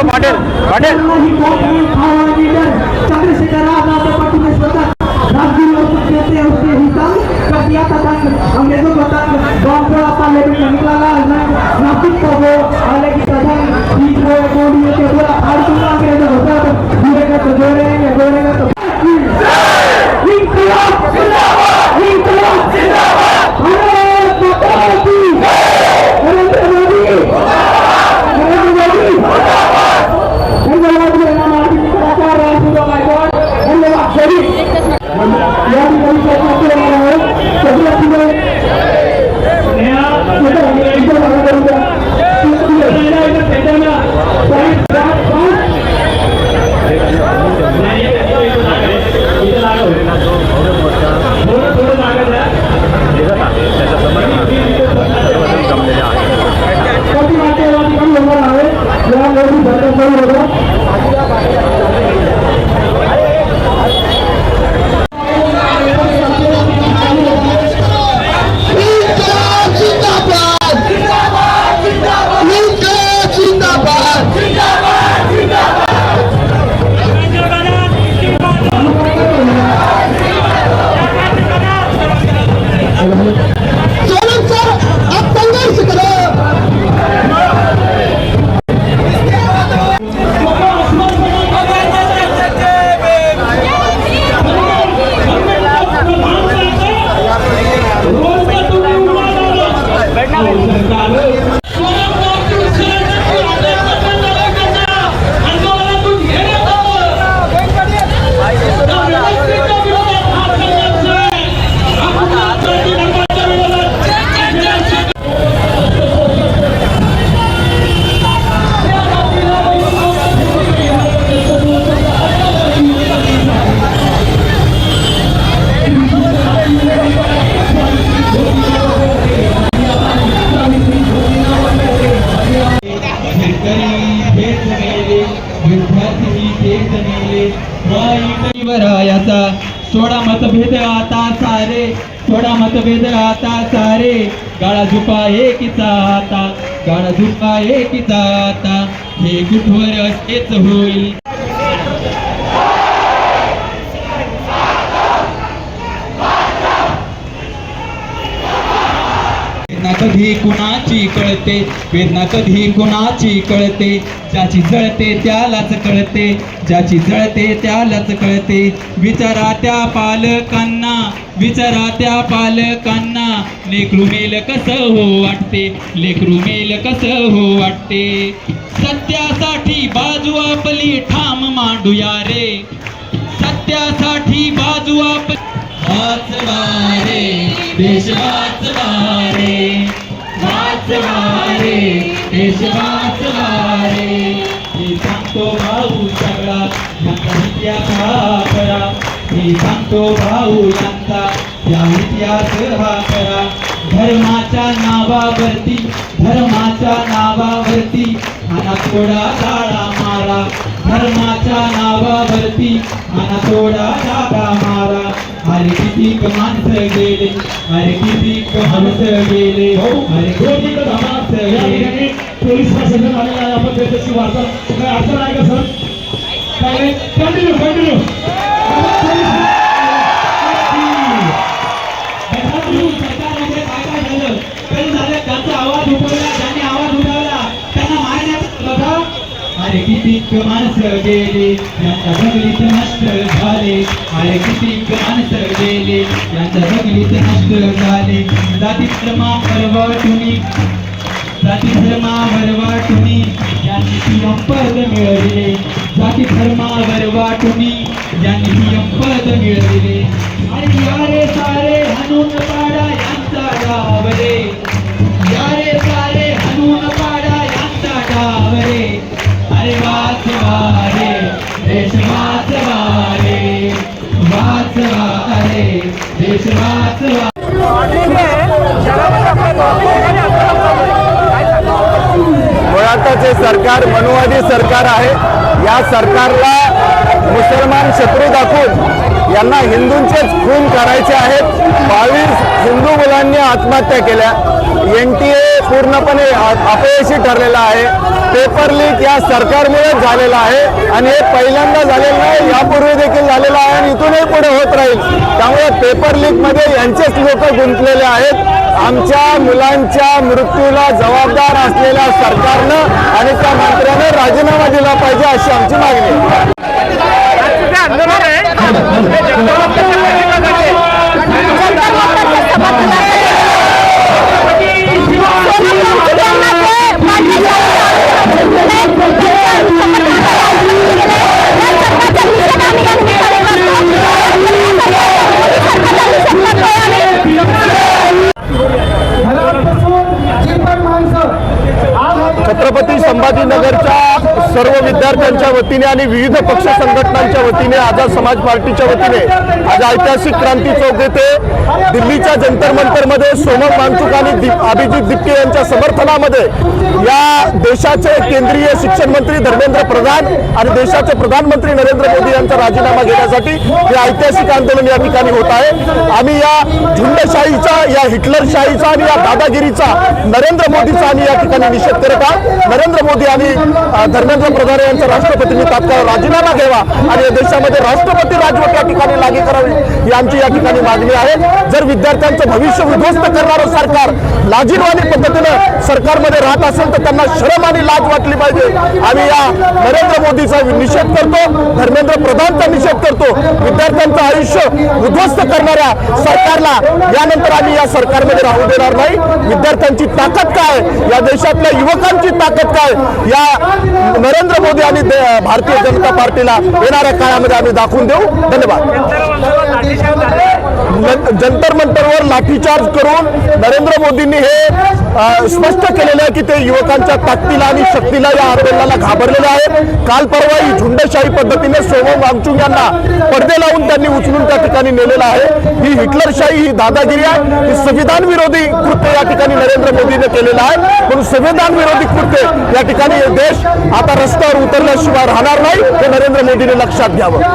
पाटील पाटील चंद्रशेखर आजाद पाटील राजकीय उसके हिसाब किया था अंग्रेजों को तक गांव को आता लेकिन निकला नासिक को वो आले की प्रधान बीच वो गोली के बोला हर दूसरा अंग्रेजों होता तो जुड़ेगा तो जोड़ेंगे तो इंकलाब जिंदाबाद इंकलाब जिंदाबाद भारत माता की नरेंद्र मोदी जिंदाबाद धन्यवाद मेरा मार्ग कलाकार राजू गायकवाड़ धन्यवाद सभी यार कोई कहता है सभी अपने नया छोटा इधर लगा करूंगा इधर पेटना साइड बात सोडा मतभेद आता सारे सोडा मतभेद आता सारे गाळा झुका एकीचा आता गाळा झुका एकीचा आता हे गुठवर असेच होईल कधी कुणाची कळते वेदना कधी कुणाची कळते ज्याची जळते त्यालाच कळते ज्याची जळते त्यालाच कळते विचारा त्या पालकांना लेकरू मेल कसं हो वाटते लेकरू मेल कसं हो वाटते सत्यासाठी बाजू आपली ठाम मांडूया रे सत्यासाठी बाजू आपली वाचवा रे देश वाचवा रे वाचवा रे देश वाचवा रे मी सांगतो भाऊ सगळा यांचा इतिहास हा करा मी सांगतो भाऊ यांचा या इतिहास हा करा धर्माच्या नावावरती आणि थोडा डाळा मारा धर्माच्या नावावरती आणि थोडा डाळा मारा अरे किती माणसं गेले अरे किती माणसं गेले अरे किती माणसं गेले पोलीस प्रशासन आलेला आहे आपण त्याच्याशी वार्ता काय अडचण आहे का सर काय कंटिन्यू सरकारमध्ये काय झालं काही झालं त्यांचा आवाज उठवला ज्यांनी आवाज उठवला त्यांना मारण्यात बघा अरे किती माणसं गेले यांच्या जगलीत नष्ट झाले अरे किती माणसं गेले यांच्या जगलीत नष्ट झाले जाती धर्मावर वाटुनी यांनी पीएम पद मिळविले जाती धर्मावर वाटुनी यांनी पीएम पद मिळविले अरे यारे सारे हनून पाडा यांचा डाव रे यारे सारे हनून पाडा यांचा डाव रे अरे वाचवा रे देश वाचवा रे वाचवा रे देश वाचवा मुळातच हे सरकार मनुवादी सरकार आहे या सरकारला मुसलमान शत्रू दाखवून यांना हिंदूंचेच खून करायचे आहेत 22 हिंदू मुलांनी आत्महत्या केल्या NTA पूर्णपणे अपयशी ठरलेला आहे. पेपर लीक या सरकारमुळेच झालेला आहे आणि हे पहिल्यांदा झालेलं नाही, यापूर्वी देखील झालेलं आहे आणि इथूनही पुढे होत राहील. त्यामुळे पेपर लीक मध्ये यांचेच लोक गुंतलेले आहेत. आमच्या मुलांच्या मृत्यूला जबाबदार असलेल्या सरकारनं आणि त्या मंत्र्यानं राजीनामा दिला पाहिजे अशी आमची मागणी आहे. छत्रपती संभाजीनगरच्या सर्व विद्यार्थ्यांच्या वतीने आणि विविध पक्ष संघटनांच्या वतीने आझाद समाज पार्टीच्या वतीने आज ऐतिहासिक क्रांती चौक येथे दिल्लीच्या जंतर मंतरमध्ये सोनम वांगचुक आणि अभिजित दिप्ते यांच्या समर्थनामध्ये या देशाचे केंद्रीय शिक्षण मंत्री धर्मेंद्र प्रधान आणि देशाचे प्रधानमंत्री नरेंद्र मोदी यांचा राजीनामा घेण्यासाठी हे ऐतिहासिक आंदोलन या ठिकाणी होत आहे. आम्ही या झुंडशाहीचा, या हिटलरशाहीचा आणि या दादागिरीचा नरेंद्र मोदीचा आम्ही या ठिकाणी निषेध करत आहोत. नरेंद्र मोदी आणि धर्मेंद्र प्रधान यांचा राष्ट्रपतींनी तात्काळ राजीनामा घ्यावा आणि या देशामध्ये राष्ट्रपती राजवट या ठिकाणी लागू करावी ही आमची या ठिकाणी मागणी आहे. जर विद्यार्थ्यांचं भविष्य उद्ध्वस्त करणारं सरकार लाजीरवाणी पद्धतीनं सरकारमध्ये राहत असेल तर त्यांना शरम आणि लाज वाटली पाहिजे. आम्ही या नरेंद्र मोदीचा निषेध करतो, धर्मेंद्र प्रधानचा निषेध करतो. विद्यार्थ्यांचं आयुष्य उद्ध्वस्त करणाऱ्या सरकारला यानंतर आम्ही या सरकारमध्ये राहू देणार नाही. विद्यार्थ्यांची ताकद काय, या देशातल्या युवकांची ताकद काय, या नरेंद्र मोदी आणि भारतीय जनता पार्टीला येणाऱ्या काळामध्ये आम्ही दाखवून देऊ. धन्यवाद. जंतर मंतरवर लाठीचार्ज करून नरेंद्र मोदींनी हे स्पष्ट केलेलं आहे की ते युवकांच्या ताकदीला आणि शक्तीला या आंदोलनाला घाबरलेले आहेत. काल परवा ही झुंडशाही पद्धतीने सोनम वांगचुक यांना पडदे लावून त्यांनी उचलून त्या ठिकाणी नेलेलं आहे. ही हिटलरशाही, ही दादागिरी आहे. ही संविधान विरोधी कृत्य या ठिकाणी नरेंद्र मोदीने केलेलं आहे. म्हणून संविधान विरोधी कृत्य या ठिकाणी हे देश आता रस्त्यावर उतरल्याशिवाय राहणार नाही हे नरेंद्र मोदीने लक्षात घ्यावं.